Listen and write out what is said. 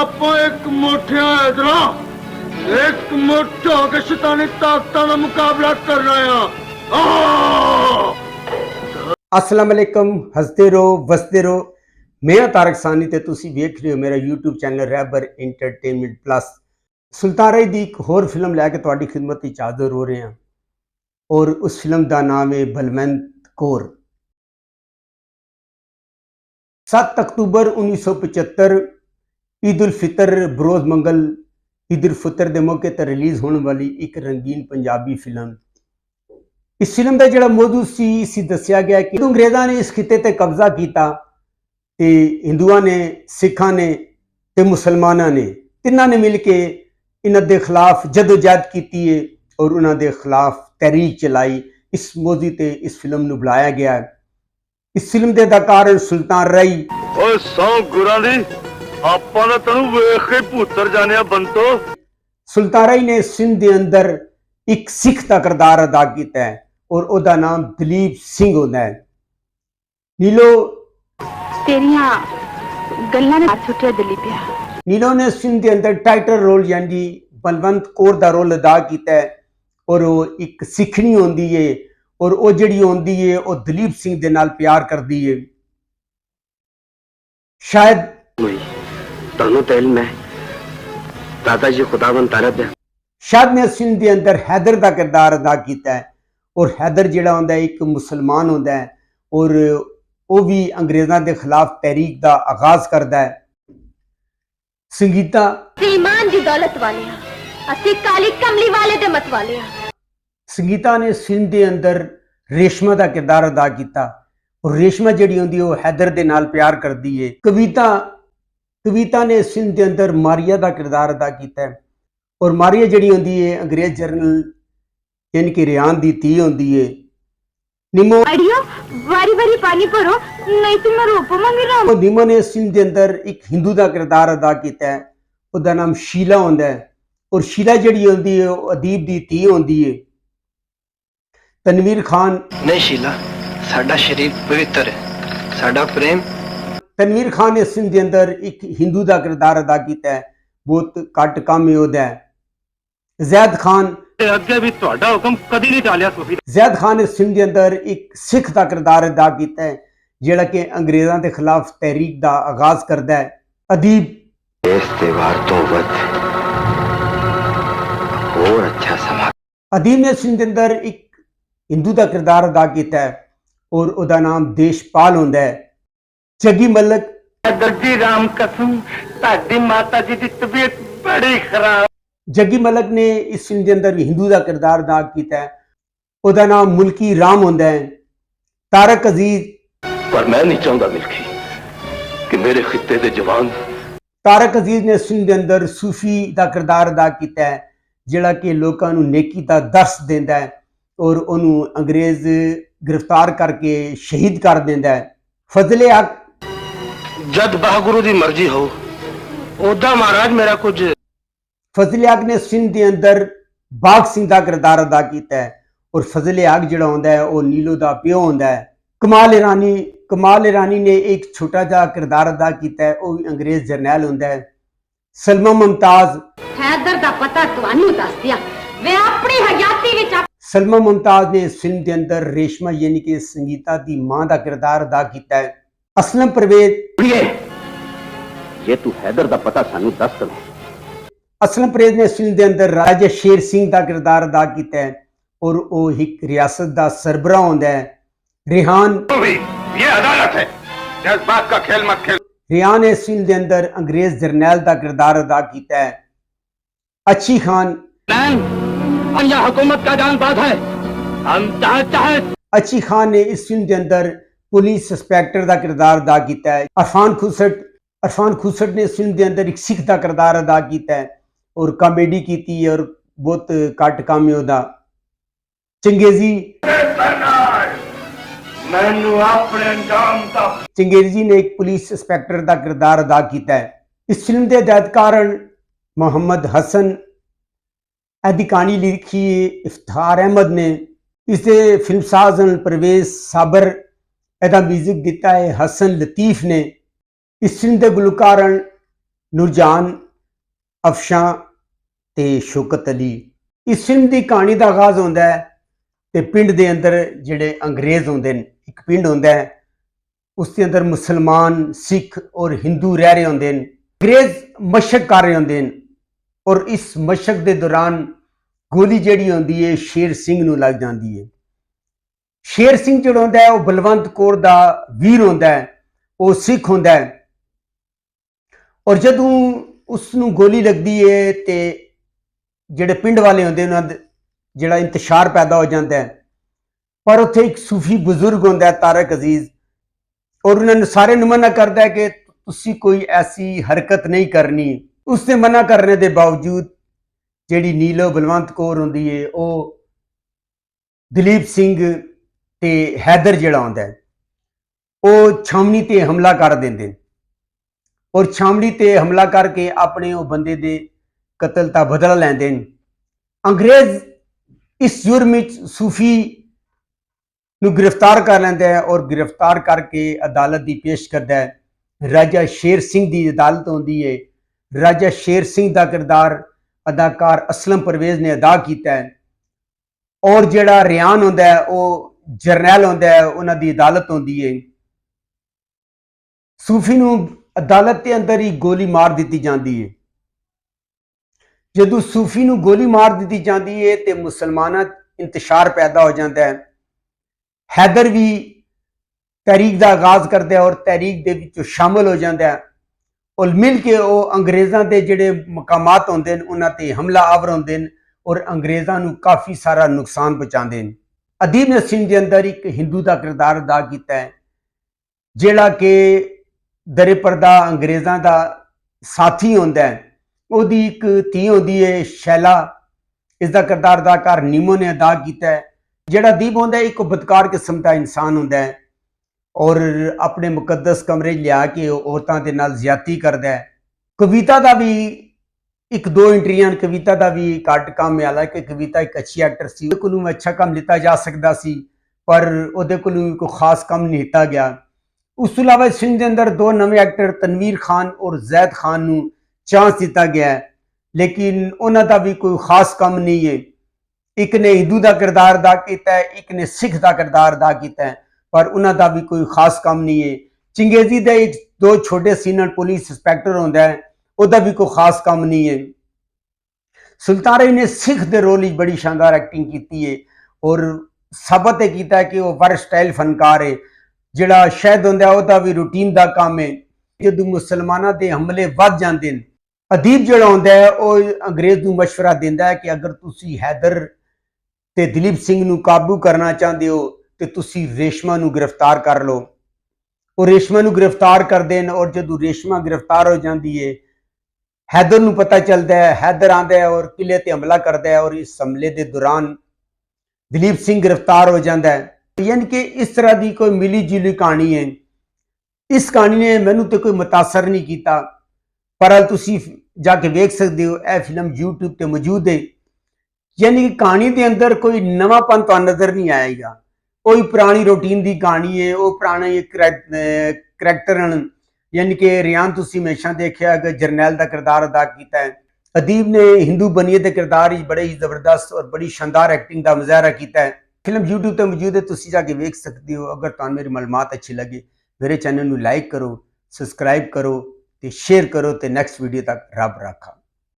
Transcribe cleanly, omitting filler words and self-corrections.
ਆਪਾਂ ਇੱਕ ਮੁੱਠਿਆ ਇਧਰਾਂ ਇੱਕ ਮੁੱਠ ਹੋ ਕੇ ਸ਼ੈਤਾਨੀ ਤਾਕਤਾਂ ਦਾ ਮੁਕਾਬਲਾ ਕਰਨਾ ਆ। अस्सलाम वालेकुम, हंसते रहो वसते रहो। मैं तारक सानी ते तुसी वेख रहे हो मेरा यूट्यूब चैनल रहबर इंटरटेनमेंट प्लस। सुल्तान राय दी एक होर फिल्म लैके तुहाडी खिदमत विच हाज़र हो रहे हैं और उस फिल्म का नाम है बलवंत कौर। 7 अक्तूबर 1975 ईद उल फितर बरोज़ मंगल ईद उल फितर के मौके पर रिलीज़ होने वाली एक रंगीन पंजाबी फिल्म। इस फिल्म का जोड़ा मौजू सी दसिया गया कि अंग्रेज़ों ने इस खिते ते कब्जा किया ते हिंदुओं ने, सिखा ने ते मुसलमाना ने तिन्हों ने मिल के इन्हों के खिलाफ जदोजहद की है और उन्होंने खिलाफ तहरीक चलाई। इस मौजू ते इस फिल्म को बुलाया गया है। इस फिल्म के अदाकार सुल्तान राय। सुल्तान राय ने सिंध के अंदर एक सिख का किरदार अदा किया है और उसका नाम दलीप सिंह होता है। नीलो तेरियां गल्लां ने हाथ उठे दलीपिया। नीलो ने सिंध के अंदर टाइटल रोल यानी बलवंत कौर का रोल अदा किया है और वो एक सिखनी होती है और वो जिहड़ी होती है वो दलीप सिंह के नाल प्यार करती है। शायद तानू तेल में दादाजी खुदावन तारब है। शायद ने सिंध के अंदर हैदर का किरदार अदा किया है और हैदर जिहड़ा होंदा है एक मुसलमान होंदा है और वो भी अंग्रेज़ों के खिलाफ तहरीक का आगाज करता है। संगीता ईमान की दौलत वाले असि काली कमली वाले दे मत वाले। संगीता ने सिंध के अंदर रेशमा का किरदार अदा किया और रेशमा जिहड़ी होंदी है वो हैदर के नाल प्यार करती है। कविता ने सिंध के अंदर मारिया का किरदार अदा किया है और मारिया जिहड़ी होंदी है अंग्रेज जनरल यानी कि रियान दी धी होंदी है। निमो अड़ियो वारी वारी पानी भरो नहीं तो मैं रोप मंगना। निमो ने सिंध के अंदर एक हिंदू का किरदार अदा किया है। उसका नाम शीला होंदा है और शीला जिहड़ी होंदी है वो अदीब दी धी होंदी है। तनवीर खान नहीं शीला साडा शरीर पवित्र है, साडा प्रेम। तनवीर खान ने सिंध के अंदर एक हिंदू का किरदार अदा किया है। बहुत घट काम है ओहदा। जैद खान अगे भी तुहाडा हुक्म कदी नहीं टालिया सूफी। जैद खान ने सिंध के अंदर एक सिख का किरदार अदा किया है जिहड़ा कि अंग्रेज़ों के खिलाफ तहरीक का आगाज करता है। अदीब इस त्योहार तो वध और अच्छा समा। अदीब ने सिंध के अंदर एक हिंदू का किरदार अदा किया है और उसका नाम देशपाल होंदा है। जग्गी मलक दर्जी राम कसम ताडी माता जी की तबीयत बड़ी खराब। जग्गी मलक ने इस फिल्म के अंदर भी हिंदू का किरदार अदा किया है। उसका नाम मुल्की राम होंदा है। तारक अजीज पर मैं नहीं चाहता मिल्की कि मेरे खिते दे जवान। तारक अजीज ने फिल्म के अंदर सूफी का किरदार अदा किया है जिहड़ा कि लोगों को नेकी का दर्स देता है और उन्होंने अंग्रेज गिरफ्तार करके शहीद कर देता है। फजले हक जद बागुरु दी मर्जी हो ओदा महाराज मेरा कुछ। फजले हक ने सिंध के अंदर बाघ सिंह का किरदार अदा किया है और फजले हक जिहड़ा होंदा है वो नीलो का प्यो होंदा है। कमाल ईरानी ने एक छोटा जा किरदार अदा किया है, वो भी अंग्रेज जरनैल होंदा है। सलमा मुमताज हैदर दा पता तुहानू दस दिया वे अपनी हयाती विच। सलमा मुमताज ने इस फिल्म के अंदर रेशमा यानी कि संगीता की मां का किरदार अदा किया है। असलम परवेज ये तू हैदर दा पता सानू दस दे। असलम परवेज ने इस फिल्म के अंदर राजा शेर सिंह का किरदार अदा किया है और वो एक रियासत का सरबराह होंदा है। रेहान ये अदालत है, जज्बात का खेल मत खेल। रेहान ने इस फिल्म के अंदर अंग्रेज जरनैल का किरदार अदा किया है। अच्छी खान हुकूमत का जानबाज है, हम चाहे। अच्छी खान ने इस फिल्म के अंदर पुलिस इंस्पेक्टर का किरदार अदा किया है। अरफान खुसट ने इस फिल्म के अंदर एक सिख का किरदार अदा किया है और कॉमेडी की थी और बहुत घट काम है उहदा। चंगेजी चंगेजी ने एक पुलिस इंस्पेक्टर का किरदार अदा किया है। इस फिल्म के हिदायतकार मोहम्मद हसन। एदी कहानी लिखी है इफ्तार अहमद ने। इस फिल्मसाज परवेज साबर एदा म्यूजिक दिता है हसन लतीफ ने। इस फिल्म के गुलकार ਨੂਰਜਾਨ, ਅਫਸ਼ਾਂ ਤੇ ਸ਼ੌਕਤ ਅਲੀ। ਇਸ ਫਿਲਮ ਦੀ ਕਹਾਣੀ ਦਾ ਆਗਾਜ਼ ਹੁੰਦਾ ਹੈ ਤੇ ਪਿੰਡ ਦੇ ਅੰਦਰ ਜਿਹੜੇ ਅੰਗਰੇਜ਼ ਹੁੰਦੇ ਨੇ, ਇੱਕ ਪਿੰਡ ਹੁੰਦਾ ਹੈ ਉਸ ਦੇ ਅੰਦਰ ਮੁਸਲਮਾਨ, ਸਿੱਖ ਔਰ ਹਿੰਦੂ ਰਹਿ ਰਹੇ ਹੁੰਦੇ ਨੇ। ਅੰਗਰੇਜ਼ ਮਸ਼ਕ ਕਰ ਰਹੇ ਹੁੰਦੇ ਨੇ ਔਰ ਇਸ ਮਸ਼ਕ ਦੇ ਦੌਰਾਨ ਗੋਲੀ ਜਿਹੜੀ ਹੁੰਦੀ ਹੈ ਸ਼ੇਰ ਸਿੰਘ ਨੂੰ ਲੱਗ ਜਾਂਦੀ ਹੈ। ਸ਼ੇਰ ਸਿੰਘ ਜਿਹੜਾ ਹੁੰਦਾ ਹੈ ਉਹ ਬਲਵੰਤ ਕੌਰ ਦਾ ਵੀਰ ਹੁੰਦਾ ਹੈ, ਉਹ ਸਿੱਖ ਹੁੰਦਾ ਹੈ ਔਰ ਜਦੋਂ ਉਸ ਨੂੰ ਗੋਲੀ ਲੱਗਦੀ ਹੈ ਤੇ ਜਿਹੜੇ ਪਿੰਡ ਵਾਲੇ ਹੁੰਦੇ ਉਹਨਾਂ ਦਾ ਜਿਹੜਾ ਇੰਤਸ਼ਾਰ ਪੈਦਾ ਹੋ ਜਾਂਦਾ ਹੈ। ਪਰ ਉੱਥੇ ਇੱਕ ਸੂਫੀ ਬਜ਼ੁਰਗ ਹੁੰਦਾ ਹੈ ਤਾਰਕ ਅਜ਼ੀਜ਼, ਔਰ ਉਹਨਾਂ ਨੂੰ ਸਾਰੇ ਨੂੰ ਮਨਾ ਕਰਦਾ ਹੈ ਕਿ ਤੁਸੀਂ ਕੋਈ ਐਸੀ ਹਰਕਤ ਨਹੀਂ ਕਰਨੀ। ਉਸਨੇ ਮਨਾ ਕਰਨੇ ਦੇ ਬਾਵਜੂਦ ਜਿਹੜੀ ਨੀਲੋ ਬਲਵੰਤ ਕੌਰ ਹੁੰਦੀ ਹੈ ਉਹ ਦਲੀਪ ਸਿੰਘ ਤੇ ਹੈਦਰ ਜਿਹੜਾ ਹੁੰਦਾ ਹੈ ਉਹ ਛਾਵਣੀ ਤੇ ਹਮਲਾ ਕਰ ਦਿੰਦੇ ਨੇ ਔਰ ਛਾਵਣੀ ਤੇ ਹਮਲਾ ਕਰਕੇ ਆਪਣੇ ਉਹ ਬੰਦੇ ਦੇ ਕਤਲ ਦਾ ਬਦਲਾ ਲੈਂਦੇ ਨੇ। ਅੰਗਰੇਜ਼ ਇਸ ਜੁਰਮ ਵਿੱਚ ਸੂਫੀ ਨੂੰ ਗ੍ਰਿਫਤਾਰ ਕਰ ਲੈਂਦਾ ਹੈ ਔਰ ਗ੍ਰਿਫਤਾਰ ਕਰਕੇ ਅਦਾਲਤ ਦੀ ਪੇਸ਼ ਕਰਦਾ ਹੈ। ਰਾਜਾ ਸ਼ੇਰ ਸਿੰਘ ਦੀ ਅਦਾਲਤ ਹੁੰਦੀ ਹੈ। ਰਾਜਾ ਸ਼ੇਰ ਸਿੰਘ ਦਾ ਕਿਰਦਾਰ ਅਦਾਕਾਰ ਅਸਲਮ ਪਰਵੇਜ਼ ਨੇ ਅਦਾ ਕੀਤਾ ਹੈ ਔਰ ਜਿਹੜਾ ਰਿਆਨ ਹੁੰਦਾ ਹੈ ਉਹ ਜਰਨੈਲ ਹੁੰਦਾ ਹੈ, ਉਹਨਾਂ ਦੀ ਅਦਾਲਤ ਹੁੰਦੀ ਹੈ। ਸੂਫੀ ਨੂੰ ਅਦਾਲਤ ਦੇ ਅੰਦਰ ਹੀ ਗੋਲੀ ਮਾਰ ਦਿੱਤੀ ਜਾਂਦੀ ਹੈ। ਜਦੋਂ ਸੂਫੀ ਨੂੰ ਗੋਲੀ ਮਾਰ ਦਿੱਤੀ ਜਾਂਦੀ ਹੈ ਤੇ ਮੁਸਲਮਾਨਾਂ ਇੰਤਸ਼ਾਰ ਪੈਦਾ ਹੋ ਜਾਂਦਾ ਹੈ। ਹੈਦਰ ਵੀ ਤਹਿਰੀਕ ਦਾ ਆਗਾਜ਼ ਕਰਦਾ ਹੈ ਔਰ ਤਹਿਰੀਕ ਦੇ ਵਿੱਚ ਸ਼ਾਮਲ ਹੋ ਜਾਂਦਾ ਹੈ ਔਰ ਮਿਲ ਕੇ ਉਹ ਅੰਗਰੇਜ਼ਾਂ ਦੇ ਜਿਹੜੇ ਮਕਾਮਾਤ ਹੁੰਦੇ ਨੇ ਉਹਨਾਂ ਤੇ ਹਮਲਾ ਆਵਰ ਹੁੰਦੇ ਨੇ ਔਰ ਅੰਗਰੇਜ਼ਾਂ ਨੂੰ ਕਾਫੀ ਸਾਰਾ ਨੁਕਸਾਨ ਪਹੁੰਚਾਉਂਦੇ ਨੇ। ਅਦੀਬ ਨੇ ਸਿੰਘ ਦੇ ਅੰਦਰ ਇੱਕ ਹਿੰਦੂ ਦਾ ਕਿਰਦਾਰ ਅਦਾ ਕੀਤਾ ਹੈ ਜਿਹੜਾ ਕਿ ਦਰੇ ਪਰਦਾ ਅੰਗਰੇਜ਼ਾਂ ਦਾ ਸਾਥੀ ਹੁੰਦਾ ਹੈ। ਉਹਦੀ ਇੱਕ ਧੀ ਹੁੰਦੀ ਹੈ ਸ਼ੈਲਾ, ਇਸ ਦਾ ਕਿਰਦਾਰ ਅਦਾਕਾਰ ਨੀਮੋ ਨੇ ਅਦਾ ਕੀਤਾ ਹੈ। ਜਿਹੜਾ ਅਦੀਬ ਹੁੰਦਾ ਹੈ ਇੱਕ ਬਦਕਾਰ ਕਿਸਮ ਦਾ ਇਨਸਾਨ ਹੁੰਦਾ ਹੈ ਔਰ ਆਪਣੇ ਮੁਕੱਦਸ ਕਮਰੇ ਲਿਆ ਕੇ ਔਰਤਾਂ ਦੇ ਨਾਲ ਜ਼ਿਆਦਤੀ ਕਰਦਾ ਹੈ। ਕਵਿਤਾ ਦਾ ਵੀ ਇੱਕ ਦੋ ਇੰਟਰੀਆਂ, ਕਵਿਤਾ ਦਾ ਵੀ ਘੱਟ ਕੰਮ ਹੈ। ਹਾਲਾਂਕਿ ਕਵਿਤਾ ਇੱਕ ਅੱਛੀ ਐਕਟਰ ਸੀ, ਉਹਦੇ ਕੋਲੋਂ ਅੱਛਾ ਕੰਮ ਲਿੱਤਾ ਜਾ ਸਕਦਾ ਸੀ ਪਰ ਉਹਦੇ ਕੋਲੋਂ ਕੋਈ ਖਾਸ ਕੰਮ ਨਹੀਂ ਲਿੱਤਾ ਗਿਆ। ਉਸ ਤੋਂ ਇਲਾਵਾ ਇਸ ਫਿਲਮ ਦੇ ਅੰਦਰ ਦੋ ਨਵੇਂ ਐਕਟਰ ਤਨਵੀਰ ਖਾਨ ਔਰ ਜ਼ੈਦ ਖਾਨ ਨੂੰ ਚਾਂਸ ਦਿੱਤਾ ਗਿਆ ਹੈ ਲੇਕਿਨ ਉਹਨਾਂ ਦਾ ਵੀ ਕੋਈ ਖਾਸ ਕੰਮ ਨਹੀਂ ਹੈ। ਇੱਕ ਨੇ ਹਿੰਦੂ ਦਾ ਕਿਰਦਾਰ ਅਦਾ ਕੀਤਾ ਹੈ, ਇੱਕ ਨੇ ਸਿੱਖ ਦਾ ਕਿਰਦਾਰ ਅਦਾ ਕੀਤਾ ਹੈ ਪਰ ਉਹਨਾਂ ਦਾ ਵੀ ਕੋਈ ਖਾਸ ਕੰਮ ਨਹੀਂ ਹੈ। ਚੰਗੇਜ਼ੀ ਦੇ ਇੱਕ ਦੋ ਛੋਟੇ ਸੀਨੀਅਰ ਪੁਲਿਸ ਇੰਸਪੈਕਟਰ ਹੁੰਦਾ ਹੈ, ਉਹਦਾ ਵੀ ਕੋਈ ਖਾਸ ਕੰਮ ਨਹੀਂ ਹੈ। ਸੁਲਤਾਨ ਰਜ਼ੀ ਨੇ ਸਿੱਖ ਦੇ ਰੋਲ ਵਿੱਚ ਬੜੀ ਸ਼ਾਨਦਾਰ ਐਕਟਿੰਗ ਕੀਤੀ ਹੈ ਔਰ ਸਾਬਤ ਇਹ ਕੀਤਾ ਹੈ ਕਿ ਉਹ ਵਰਸਟਾਈਲ ਫਨਕਾਰ ਹੈ। ਜਿਹੜਾ ਸ਼ਾਹਿਦ ਹੁੰਦਾ ਉਹਦਾ ਵੀ ਰੂਟੀਨ ਦਾ ਕੰਮ ਹੈ। ਜਦੋਂ ਮੁਸਲਮਾਨਾਂ ਦੇ ਹਮਲੇ ਵੱਧ ਜਾਂਦੇ ਨੇ, ਅਦੀਬ ਜਿਹੜਾ ਹੁੰਦਾ ਹੈ ਉਹ ਅੰਗਰੇਜ਼ ਨੂੰ ਮਸ਼ਵਰਾ ਦਿੰਦਾ ਹੈ ਕਿ ਅਗਰ ਤੁਸੀਂ ਹੈਦਰ ਤੇ ਦਲੀਪ ਸਿੰਘ ਨੂੰ ਕਾਬੂ ਕਰਨਾ ਚਾਹੁੰਦੇ ਹੋ ਤੇ ਤੁਸੀਂ ਰੇਸ਼ਮਾ ਨੂੰ ਗ੍ਰਿਫਤਾਰ ਕਰ ਲਓ। ਉਹ ਰੇਸ਼ਮਾ ਨੂੰ ਗ੍ਰਿਫਤਾਰ ਕਰਦੇ ਨੇ ਔਰ ਜਦੋਂ ਰੇਸ਼ਮਾ ਗ੍ਰਿਫਤਾਰ ਹੋ ਜਾਂਦੀ ਹੈ ਹੈਦਰ ਨੂੰ ਪਤਾ ਚੱਲਦਾ ਹੈ। ਹੈਦਰ ਆਂਦਾ ਹੈ ਔਰ ਕਿਲੇ ਤੇ ਹਮਲਾ ਕਰਦਾ ਹੈ ਔਰ ਇਸ ਹਮਲੇ ਦੇ ਦੌਰਾਨ ਦਲੀਪ ਸਿੰਘ ਗ੍ਰਿਫਤਾਰ ਹੋ ਜਾਂਦਾ ਹੈ। ਯਾਨੀ ਕਿ ਇਸ ਤਰ੍ਹਾਂ ਦੀ ਕੋਈ ਮਿਲੀ ਜੁਲੀ ਕਹਾਣੀ ਹੈ। ਇਸ ਕਹਾਣੀ ਨੇ ਮੈਨੂੰ ਤੇ ਕੋਈ ਮੁਤਾਸਰ ਨਹੀਂ ਕੀਤਾ ਪਰ ਤੁਸੀਂ ਜਾ ਕੇ ਵੇਖ ਸਕਦੇ ਹੋ। ਇਹ ਫਿਲਮ YouTube ਤੇ ਮੌਜੂਦ ਹੈ। ਯਾਨੀ ਕਿ ਕਹਾਣੀ ਦੇ ਅੰਦਰ ਕੋਈ ਨਵਾਂਪਨ ਤੁਹਾਨੂੰ ਨਜ਼ਰ ਨਹੀਂ ਆਏਗਾ। ਉਹੀ ਪੁਰਾਣੀ ਰੂਟੀਨ ਦੀ ਕਹਾਣੀ ਹੈ, ਉਹ ਪੁਰਾਣੇ ਕਰੈਕਟਰ ਹਨ। ਯਾਨੀ ਕਿ ਰਿਆਨ ਤੁਸੀਂ ਹਮੇਸ਼ਾ ਦੇਖਿਆ ਕਿ ਜਰਨੈਲ ਦਾ ਕਿਰਦਾਰ ਅਦਾ ਕੀਤਾ ਹੈ। ਅਦੀਬ ਨੇ ਹਿੰਦੂ ਬਨੀਏ ਦੇ ਕਿਰਦਾਰ ਵਿੱਚ ਬੜੇ ਹੀ ਜ਼ਬਰਦਸਤ ਔਰ ਬੜੀ ਸ਼ਾਨਦਾਰ ਐਕਟਿੰਗ ਦਾ ਮੁਜ਼ਾਹਰਾ ਕੀਤਾ ਹੈ। ਫਿਲਮ YouTube ਤੇ ਮੌਜੂਦ ਹੈ, ਤੁਸੀਂ ਜਾ ਕੇ ਵੇਖ ਸਕਦੇ ਹੋ। ਅਗਰ ਤੁਹਾਨੂੰ ਮੇਰੀ ਮਾਲੂਮਾਤ ਅੱਛੀ ਲੱਗੇ ਮੇਰੇ ਚੈਨਲ ਨੂੰ ਲਾਈਕ ਕਰੋ, ਸਬਸਕ੍ਰਾਈਬ ਕਰੋ ਤੇ ਸ਼ੇਅਰ ਕਰੋ ਤੇ ਨੈਕਸਟ ਵੀਡੀਓ ਤੱਕ ਰੱਬ ਰਾਖਾ।